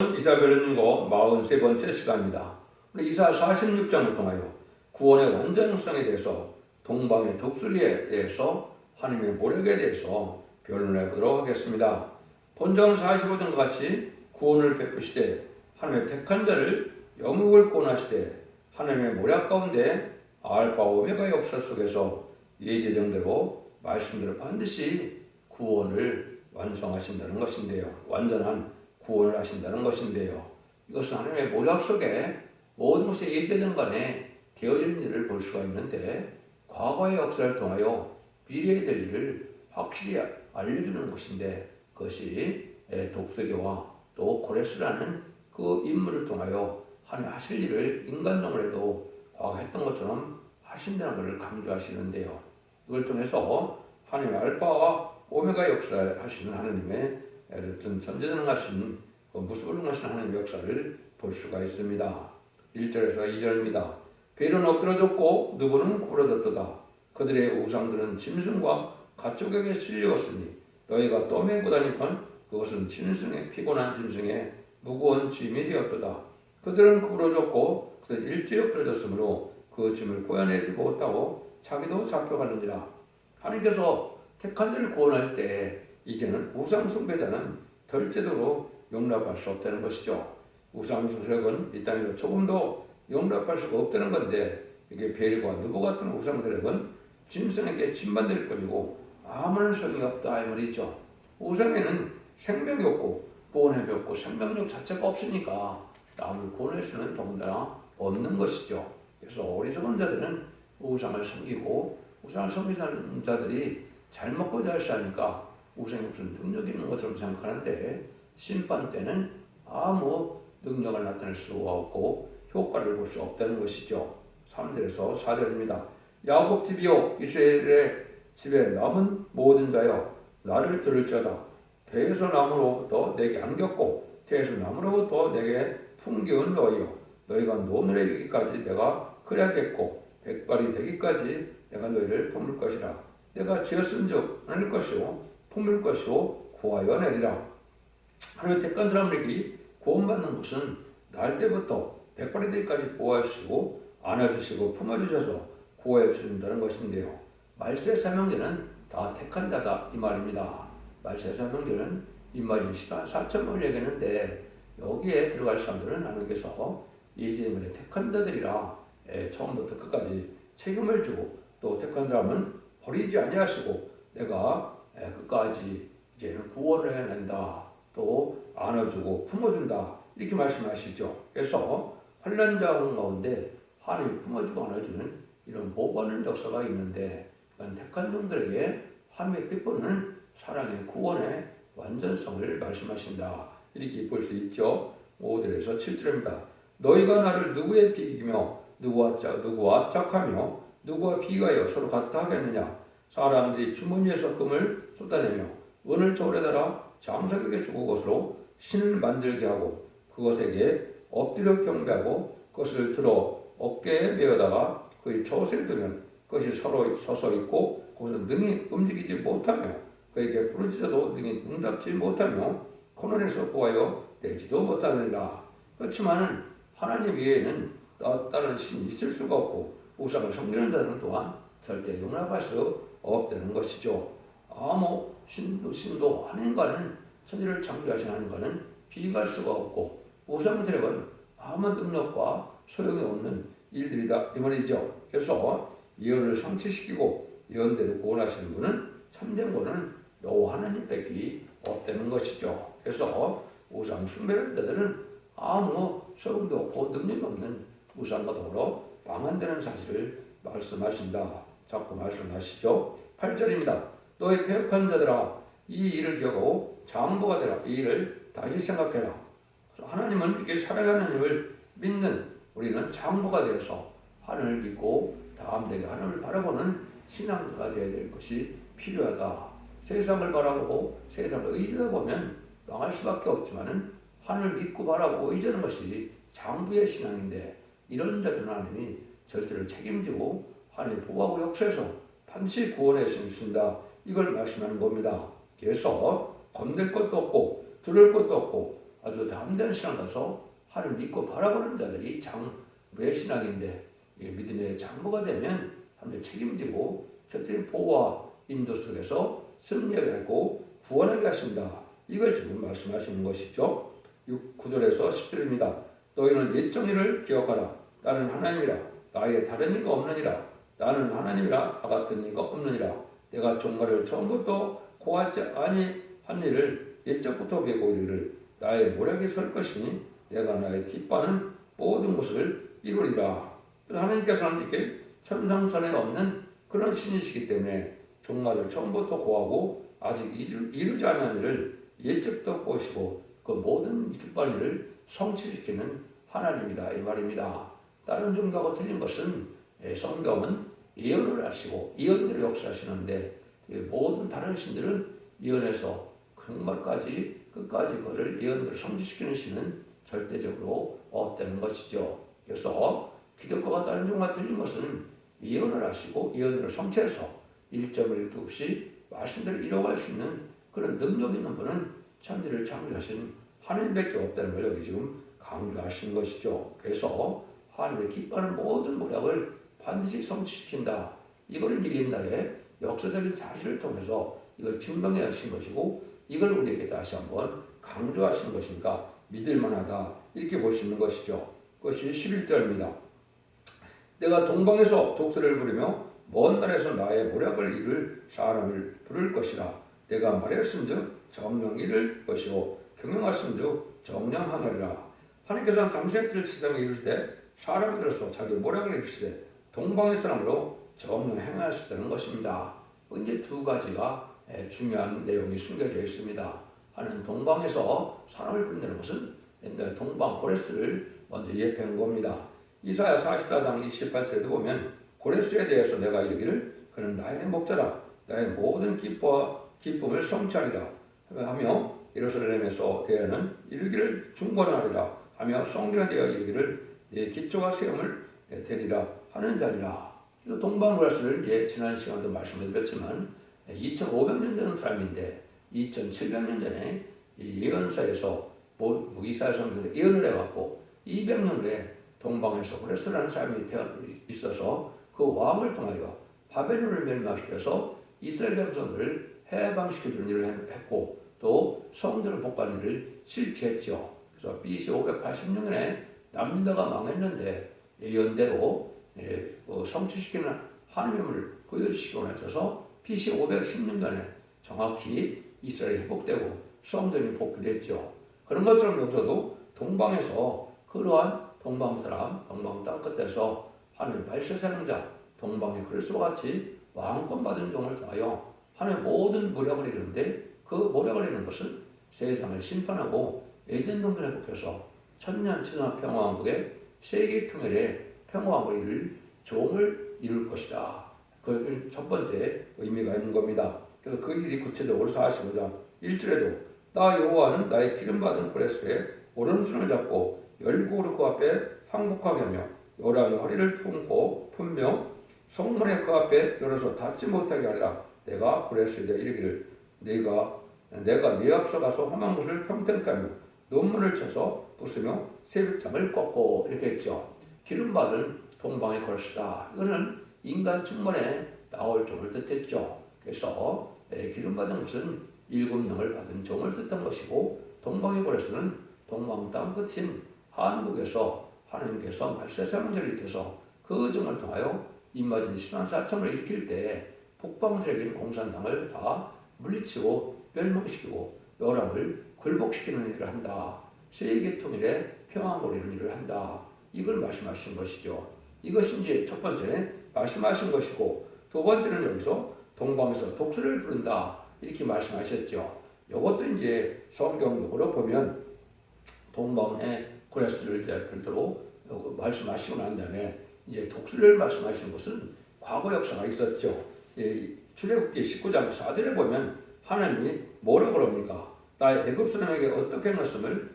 이사별은거 43번째 시간입니다. 우리 이사 46장을 통하여 구원의 완전성에 대해서 동방의 독수리에 대해서 하나님의 모력에 대해서 변론해 보도록 하겠습니다. 본장 45장과 같이 구원을 베푸시되 하나님의 택한 자를 영육을 구원하시되 하나님의 모략 가운데 알파 오메가 역사 속에서 예제정대로 말씀대로 반드시 구원을 완성하신다는 것인데요. 완전한 구원을 하신다는 것인데요. 이것은 하나님의 모략 속에 모든 것이 예대된 간에 되어지는 일을 볼 수가 있는데 과거의 역사를 통하여 미래에 될 일을 확실히 알려주는 것인데 그것이 독수리와 또 고레스라는 그 인물을 통하여 하나님 하실 일을 인간적으로도 과거 했던 것처럼 하신다는 것을 강조하시는데요. 이걸 통해서 하나님의 알파와 오메가 역사를 하시는 하나님의 어떤 전제전능하신 무수불능하신 하나님의 역사를 볼 수가 있습니다. 1절에서 2절입니다. 벨은 엎드러졌고 누구는 구부러졌도다. 그들의 우상들은 짐승과 가축에게 실려왔으니 너희가 또 메고 다니건 그것은 짐승의 피곤한 짐승의 무거운 짐이 되었도다. 그들은 구부러졌고 그들 일제히 엎드러졌으므로 그 짐을 고야내지 못하고 자기도 잡혀가는지라. 하나님께서 택한 자를 구원할 때 이제는 우상 숭배자는 절대로 용납할 수 없다는 것이죠. 우상 숭배는 이 땅에서 조금도 용납할 수가 없다는 건데 이게 벨과 느보 같은 우상들은 짐승에게 침반될 뿐이고 아무런 소용이 없다 이 말이죠. 우상에는 생명이 없고 구원이 없고 생명력 자체가 없으니까 남을 구원할 수는 더군다나 없는 것이죠. 그래서 어리석은 자들은 우상을 섬기고 우상을 섬기는 자들이 잘 먹고 잘 사니까 우상이 무슨 능력이 있는 것처럼 생각하는데 심판 때는 아무 능력을 나타낼 수가 없고 효과를 볼 수 없다는 것이죠. 3절에서 4절입니다. 야곱 집이요 이스라엘의 집에 남은 모든 자여 나를 들을지어다. 배에서 나무로부터 내게 안겼고 태에서 나무로부터 내게 풍기운 너희여 너희가 노늘에 이르기까지 내가 그래야겠고 백발이 되기까지 내가 너희를 품을 것이라. 내가 지었은즉 안을 것이요 품을 것이요 구하여 내리라. 하나님 택한 사람에게 구원받는 것은 날 때부터 백발이 되기까지 보호하시고 안아주시고 품어주셔서 구하여 주신다는 것인데요. 말세 사명제는 다 택한 자다 이 말입니다. 말세 사명제는 입맞은 시간 4천명을 얘기했는데 여기에 들어갈 사람들은 하나님께서 예지인물의 택한 자들이라 처음부터 끝까지 책임을 주고 또 택한 사람은 버리지 아니하시고 내가 끝까지 이제는 구원을 해낸다. 또 안아주고 품어준다. 이렇게 말씀하시죠. 그래서 환난자 가운데 하나님이 품어주고 안아주는 이런 보호하는 역사가 있는데 택한 종들에게 하나님의 뜻보는 사랑의 구원의 완전성을 말씀하신다. 이렇게 볼 수 있죠. 5절에서 7절입니다. 너희가 나를 누구의 비기며 누구와 짝하며 누구와 비가여 서로 같다 하겠느냐. 사람들이 주머니에서 금을 쏟아내며 은을 저울에 달아 장사격에 주고 것으로 신을 만들게 하고 그것에게 엎드려 경배하고 그것을 들어 어깨에 메어다가 그의 젖에 두면 그것이 서로 서서 있고 그것은 능히 움직이지 못하며 그에게 부르짖어도 능히 응답지 못하며 코너에서 구하여 내지도 못하느니라. 그렇지만 하나님 외에는 다른 신이 있을 수가 없고 우상을 섬기는 자들은 또한 절대 용납할 수 없다는 것이죠. 아무 신도 하나님과는 천지를 창조하신 하나님과는 비교할 수가 없고 우상들에게는 아무 능력과 소용이 없는 일들이다 이 말이죠. 그래서 예언을 성취시키고 예언대로 구원하시는 분은 참된 구원은 여호와 하나님밖에 없다는 것이죠. 그래서 우상 숭배하는 자들은 아무 소용도 없고 능력이 없는 우상과 더불어 망한다는 사실을 말씀하신다. 자꾸 말씀하시죠. 8절입니다. 너희 패역한 자들아 이 일을 기억하고 장보가 되라. 이 일을 다시 생각해라. 하나님은 이렇게 살아가는 하나님을 믿는 우리는 장보가 되어서 하나님을 믿고 다음되게 하나님을 바라보는 신앙자가 되어야 될 것이 필요하다. 세상을 바라보고 세상을 의지하다 보면 망할 수밖에 없지만 하나님을 믿고 바라보고 의지하는 것이 장부의 신앙인데 이런 자들은 하나님이 절대로 책임지고 하나님의 보호하고 역사에서 반드시 구원해 주신다. 이걸 말씀하는 겁니다. 그래서 건들 것도 없고 들을 것도 없고 아주 담대한 신앙 가서 하나님 믿고 바라보는 자들이 장부의 신앙인데 믿음의 장부가 되면 하나님 책임지고 저들의 보호와 인도 속에서 승리하게 하고 구원하게 하신다. 이걸 지금 말씀하시는 것이죠. 9절에서 10절입니다. 너희는 옛 정의를 기억하라. 나는 하나님이라. 나의 다른 이가 없느니라. 나는 하나님이라. 나 같은 이가 없느니라. 내가 종말을 처음부터 고하지 아니한 일을 옛적부터 배고 이르를 나의 모략에 설 것이니 내가 나의 기뻐하는 모든 것을 이루리라. 하나님께서는 이렇게 천상천에 없는 그런 신이시기 때문에 종말을 처음부터 고하고 아직 이루지 않은 일을 예적도 보시고 그 모든 기뻐하는 일을 성취시키는 하나님이다 이 말입니다. 다른 종교하고 틀린 것은 성경은 예언을 하시고 예언대로 역사하시는데 모든 다른 신들은 예언에서 정말까지 끝까지 그를 예언대로 성취시키는 신은 절대적으로 없다는 것이죠. 그래서 기독교가 다른 종교와 틀린 것은 예언을 하시고 예언대로 성취해서 1점을 1도 없이 말씀대로 이뤄갈 수 있는 그런 능력 있는 분은 천지를 창조하신 하나님밖에 없다는 걸 여기 지금 강조하신 것이죠. 그래서 하나님의 기뻐하는 모든 모략을 반드시 성취시킨다. 이걸 옛날에 역사적인 사실을 통해서 이걸 증명해 하신 것이고 이걸 우리에게 다시 한번 강조하신 것이니까 믿을 만하다. 이렇게 볼 수 있는 것이죠. 그것이 11절입니다. 내가 동방에서 독수리를 부르며 먼 날에서 나의 모략을 이룰 사람을 부를 것이라. 내가 말했은즉 정령 이룰 것이고 경영하신즉 정령하느리라. 하나님께서는 당신의 뜻을 세상에 이룰 때 사람이 들어서 자기 모략을 이루시되 동방의 사람으로 정령 행하셨다는 것입니다. 이제 두 가지가 중요한 내용이 숨겨져 있습니다. 하나는 동방에서 사람을 부른다는 것은 옛날 동방 고레스를 먼저 예표한 겁니다. 이사야 44장 28절에도 보면 고레스에 대해서 내가 이르기를 그는 나의 목자라 나의 모든 기쁨을 성취하리라 하며 예루살렘에서 대하는 이르기를 중건하리라 하며 성전에 대하여 이르기를 내 기초가 세움을 되리라 하는 자리라. 그래서 동방 고레스를 지난 시간도 말씀드렸지만 2500년 전 사람인데 2700년 전에 이 예언서에서 이사야 성경에 예언을 해갖고 200년 후에 동방에서 고레스라는 사람이 있어서 그 왕을 통하여 바벨론을 멸망시켜서 이스라엘 백성들을 해방시켜주는 일을 했고 또 성전을 복구하는 일을 실패했죠. 그래서 BC 586년에 남유다가 망했는데 예언대로 성취시키는 하나님을 보여주시기 원하셔서 BC 516년에 정확히 이스라엘이 회복되고 성전이 복귀됐죠. 그런 것처럼 여기서도 동방에서 그러한 동방 사람, 동방 땅끝에서 하나님의 발세사명자, 동방의 그리스도와 같이 왕권 받은 종을 통하여 하나님의 모든 모략을 이루는데 그 모략을 이루는 것은 세상을 심판하고 에덴 동산에 복해서 천년 지나 평화왕국의 세계 통일의 평화왕국을 종을 이룰 것이다. 그 첫 번째 의미가 있는 겁니다. 그래서 그 일이 구체적으로 45장 1절에도 나 여호와는 나의 기름받은 고레스의 오른손을 잡고 열국으로 그 앞에 항복하게 하며 요란의 허리를 품며 성문에 그 앞에 열어서 닫지 못하게 하리라. 내가 고레스에 대해 이르기를 내가 네 앞서 가서 험한 곳을 평평케 하며 논문을 쳐서 부수며 새벽장을 꺾고 이렇게 했죠. 기름받은 동방의 고레스다. 이거는 인간 측면에 나올 종을 뜻했죠. 그래서 기름받은 것은 7명을 받은 종을 뜻한 것이고 동방의 고레스는 동방 땅끝인 한국에서 하나님께서 말세사명자를 일으켜서 그 종을 통하여 임마진 10만 4천을 일으킬 때 북방세력인 공산당을 다 물리치고 멸망시키고 요람을 굴복시키는 일을 한다. 세계 통일의 평화를 이루는 일을 한다. 이걸 말씀하신 것이죠. 이것이 이제 첫 번째 말씀하신 것이고 두 번째는 여기서 동방에서 독수리를 부른다. 이렇게 말씀하셨죠. 이것도 이제 성경적으로 보면 동방의 고레스를 별도로 말씀하시고 난 다음에 이제 독수리를 말씀하시는 것은 과거 역사가 있었죠. 출애굽기 19장 4절에 보면 하나님이 뭐라고 그럽니까? 나의 애굽 사람에게 어떻게 말씀을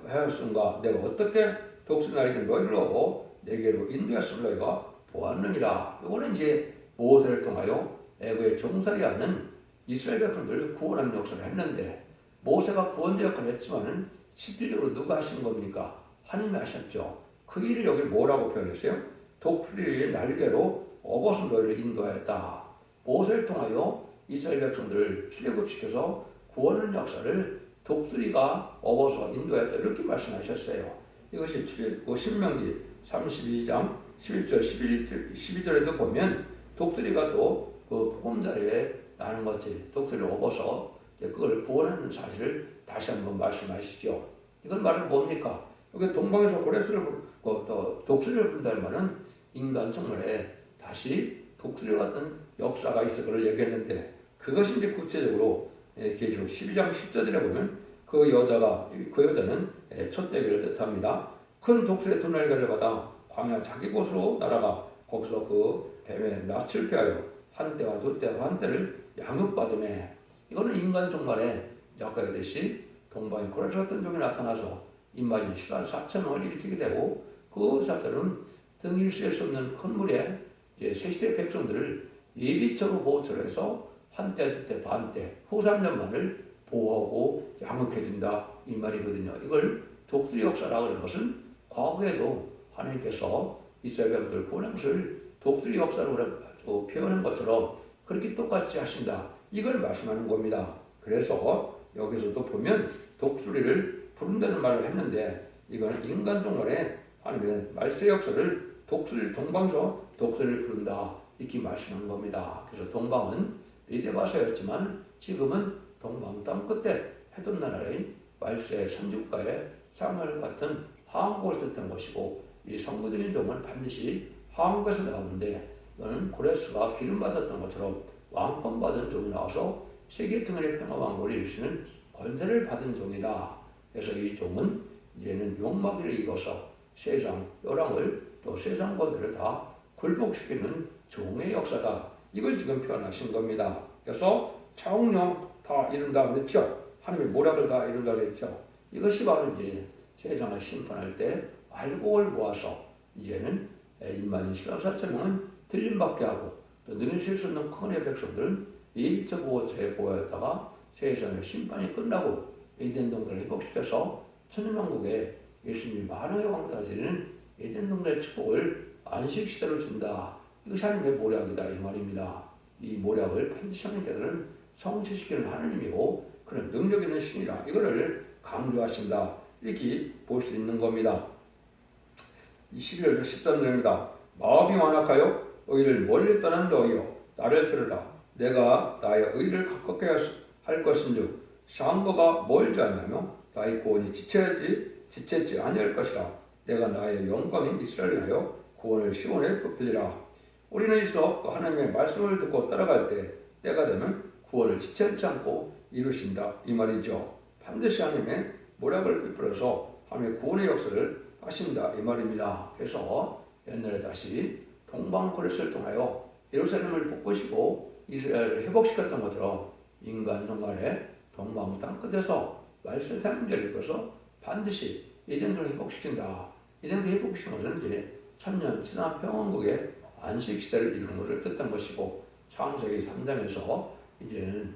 하였은가? 내가 어떻게 독수리 날에게 너희를 얻고 내게로 인도했을 너희가 보았느니라. 이거는 이제 모세를 통하여 애굽에 종살이 하는 이스라엘 백성들을 구원하는 역사를 했는데 모세가 구원자 역할을 했지만은 실질적으로 누가 하신 겁니까? 하나님이 하셨죠. 그 일을 여기 뭐라고 표현했어요? 독수리의 날개로 업어서 너희를 인도하였다. 모세를 통하여 이스라엘 백성들을 출애굽시켜서 구원의 역사를 독수리가 업어서 인도하였다. 이렇게 말씀하셨어요. 이것이 신명기 32장 11절 12절에도 보면 독수리가 또 그 보금자리에 나는 것이 독수리를 업어서 그걸 구원하는 사실을 다시 한번 말씀하시죠. 이건 말은 뭡니까? 여기 동방에서 고레스를 또 독수리를 부른다는 말은 인간 정말에 다시 독수리 같은 역사가 있을 것을 얘기했는데 그것이 이제 구체적으로 계시록 12장 10절에 보면 그 여자는 촛대기를 뜻합니다. 큰 독수리의 두 날개를 받아 광야 자기 곳으로 날아가 거기서 그 뱀의 낯을 피하여 한때와 두때와 한때를 양육받으매 이거는 인간 종말에 아까 얘기했듯이 동방에 고레스 같은 종이 나타나서 인마진 14,000명을 일으키게 되고 그 사람들은 등일 수 없는 큰 물에 세시대 백성들을 예비처로 보호처로 해서 한때 두때 반때 후 3년만을 보호하고 양육해준다 이 말이거든요. 이걸 독수리 역사라고 하는 것은 과거에도 하나님께서 이스라엘 백성들 구원한 것을 독수리 역사로 표현한 것처럼 그렇게 똑같이 하신다. 이걸 말씀하는 겁니다. 그래서 여기서도 보면 독수리를 부른다는 말을 했는데 이거는 인간 종말에 하나님의 말세 역사를 동방에서 독수리를 부른다. 이렇게 말씀하는 겁니다. 그래서 동방은 미대바사였지만 지금은 동방 땅 끝에 해돈 나라인 말세 선주가의 상을 같은 하왕국을 뜻한 것이고 이 성부적인 종은 반드시 하왕국에서 나오는데 이거는 고레스가 기름받았던 것처럼 왕권 받은 종이 나와서 세계 통일의 평화왕국을 이루시는 권세를 받은 종이다. 그래서 이 종은 이제는 용마기를 입어서 세상 요랑을 또 세상 권세를 다 굴복시키는 종의 역사다. 이걸 지금 표현하신 겁니다. 그래서 차홍령 다 이룬다 그랬죠. 하나님의 모략을 다 이룬다 그랬죠. 이것이 바로 이제 세상을 심판할 때 알곡을 모아서 이제는 1만 14,000명은 틀림받게 하고 또 능실 수 없는 큰의 백성들은 예비적 보호처에 보호했다가 세상의 심판이 끝나고 에덴 동산을 회복시켜서 천년왕국에 예수님이 만왕의 왕 다스리는 에덴 동산의 축복을 안식시대로 준다. 이것이 하나님의 모략이다 이 말입니다. 이 모략을 반드시 하나님께서는 성취시키는 하나님이고 그런 능력 있는 신이라 이거를 강조하신다. 이렇게 볼 수 있는 겁니다. 11절 13절입니다. 마음이 완악하여 의를 멀리 떠난 너희여 나를 들으라. 내가 나의 의를 가깝게 할 것인즉 상거가 멀지 않냐며 나의 구원이 지체지 아니할 것이라. 내가 나의 영광인 이스라엘을 하여 구원을 시온에 부풀리라. 우리는 있어 하나님의 말씀을 듣고 따라갈 때가 되면 구원을 지체하지 않고 이루신다 이 말이죠. 반드시 하나님의 모략을 베풀어서 하나님의 구원의 역사를 하신다 이 말입니다. 그래서 옛날에 다시 동방 고레스를 통하여 예루살렘을 복구시고 이스라엘을 회복시켰던 것처럼 인간 종말에 동방 땅 끝에서 말세 생명제를 입어서 반드시 에덴을 회복시킨다. 에덴을 회복시킨 것은 이제 천년 지난 평원국의 안식 시대를 이루는 것을 뜻한 것이고 창세기 3장에서 이제는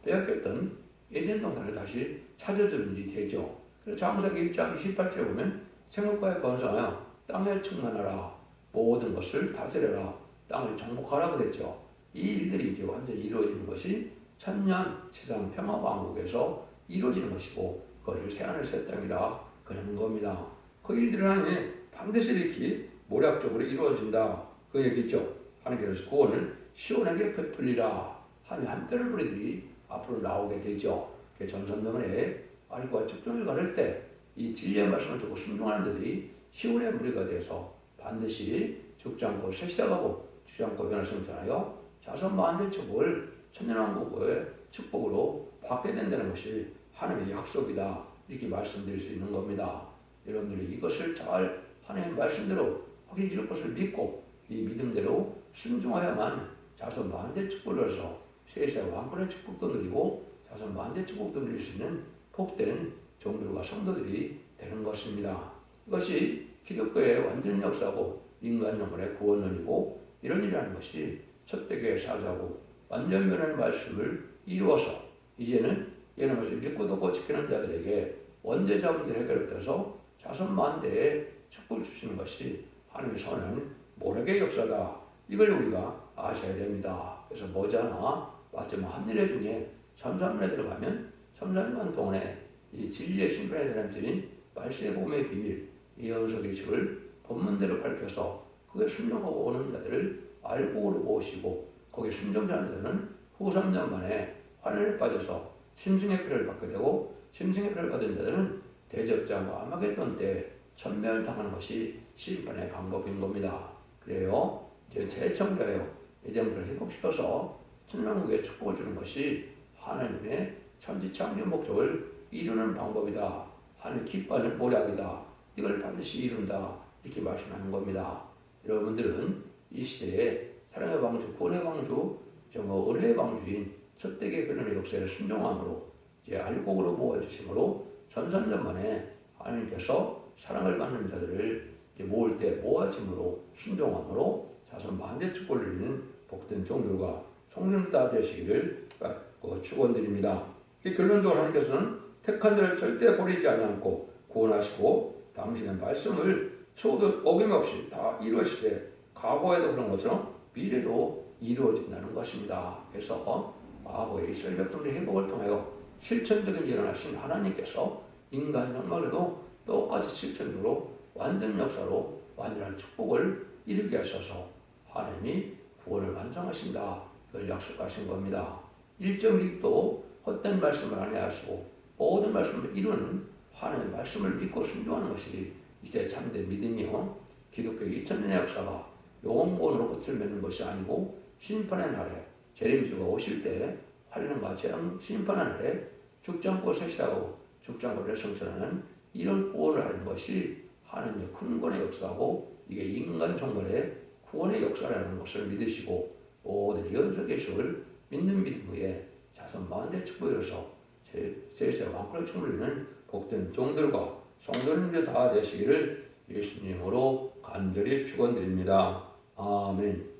빼앗겼던 에덴 동산을 다시 찾아주는 일이 되죠. 그래서 창세기 1장 28절에 보면 생육과에 건성하여 땅에 충만하라 모든 것을 다스려라 땅을 정복하라 그랬죠. 이 일들이 이제 완전히 이루어지는 것이 천년 지상 평화왕국에서 이루어지는 것이고 그것을 새하늘 새 땅이라 그러는 겁니다. 그 일들은 하나님이 반드시 이렇게 모략적으로 이루어진다 그 얘기죠. 하나님께서 구원을 시온에게 베풀리라 하나님 함께를 우리들이 앞으로 나오게 되죠. 전선동에 알과 측정을 가를 때 이 진리의 말씀을 듣고 순종하는 자들이 시온의 무리가 돼서 반드시 죽지 않고 세시다가고 죽지 않고 변할 성전하여 자손 만대 축복을 천년왕국의 축복으로 받게 된다는 것이 하나님의 약속이다 이렇게 말씀드릴 수 있는 겁니다. 여러분들이 이것을 잘 하나님의 말씀대로 확인 지을 것을 믿고 이 믿음대로 순종하야만 자손 만대 축복을 얻어서 세세 왕권의 축복도 누리고 자손 만대 축복도 누릴 수 있는 복된 종들과 성도들이 되는 것입니다. 이것이 기독교의 완전 역사고 인간 영혼의 구원론이고 이런 일이라는 것이 첫대교의 사사고 완전 변화의 말씀을 이루어서 이제는 이런 것을 믿고 듣고 지키는 자들에게 원죄자 문제 해결돼서 자손 만대에 축복을 주시는 것이 하나님의 선한 모략의 역사다. 이걸 우리가 아셔야 됩니다. 그래서 머지않아 마지막 한일회 중에 참사문에 들어가면 참사문 동안에 이 진리의 심판의 사람들인 말세의 복음의 비밀, 예언서의 식을 본문대로 밝혀서 그에 순종하고 오는 자들을 알곡으로 모으시고 거기에 순종하는 자들은 후 3년 만에 환란에 빠져서 심승의 피를 받게 되고 심승의 피를 받은 자들은 대적자와 아마겟돈 때 천멸 당하는 것이 심판의 방법인 겁니다. 그래요. 이제 재청자요. 이점들을 회복시켜서 천년국에 축복을 주는 것이 하나님의 천지창조 목적을 이루는 방법이다. 하나님 기뻐하는 모략이다. 이걸 반드시 이룬다. 이렇게 말씀하는 겁니다. 여러분들은 이 시대에 사랑의 방주, 구원의 방주, 은혜의 방주인 첫대계 변론의 역사에 순종함으로 이제 알곡으로 모아주심으로 전산전 만에 하나님께서 사랑을 받는 자들을 모을 때 모아짐으로 순종함으로 자손 만대 축복을 누리는 복된 종들과 성령 다 되시기를 축원드립니다. 결론적으로 하나님께서는 택한 자를 절대 버리지 않고 구원하시고 당신의 말씀을 초도 어김없이 다 이루시되 과거에도 그런 것처럼 미래도 이루어진다는 것입니다. 그래서 과거의 이스라엘 백성들의 회복을 통하여 실천적인 일을 하신 하나님께서 인간 역말에도 똑같이 실천적으로 완전 역사로 완전한 축복을 이루게 하셔서 하나님이 구원을 완성하신다. 이걸 약속하신 겁니다. 1.1도 헛된 말씀을 아니하시고 모든 말씀을 이루는 하나님의 말씀을 믿고 순종하는 것이 이제 참된 믿음이요. 기독교의 2000년의 역사가 영원권으로 끝을 맺는 것이 아니고 심판의 날에 재림주가 오실 때 환란과 재앙 심판의 날에 죽지 않고 세시하고 죽지 않고 성천하는 이런 구원을 하는 것이 하나님의 큰 구원의 역사고 이게 인간 종말의 구원의 역사라는 것을 믿으시고 모든 연속 계시를 믿는 믿음 위에 자손 만대 축복이로서 세세 왕권을 주물리는 복된 종들과 성도님들 다 되시기를 예수님으로 간절히 축원드립니다. 아멘.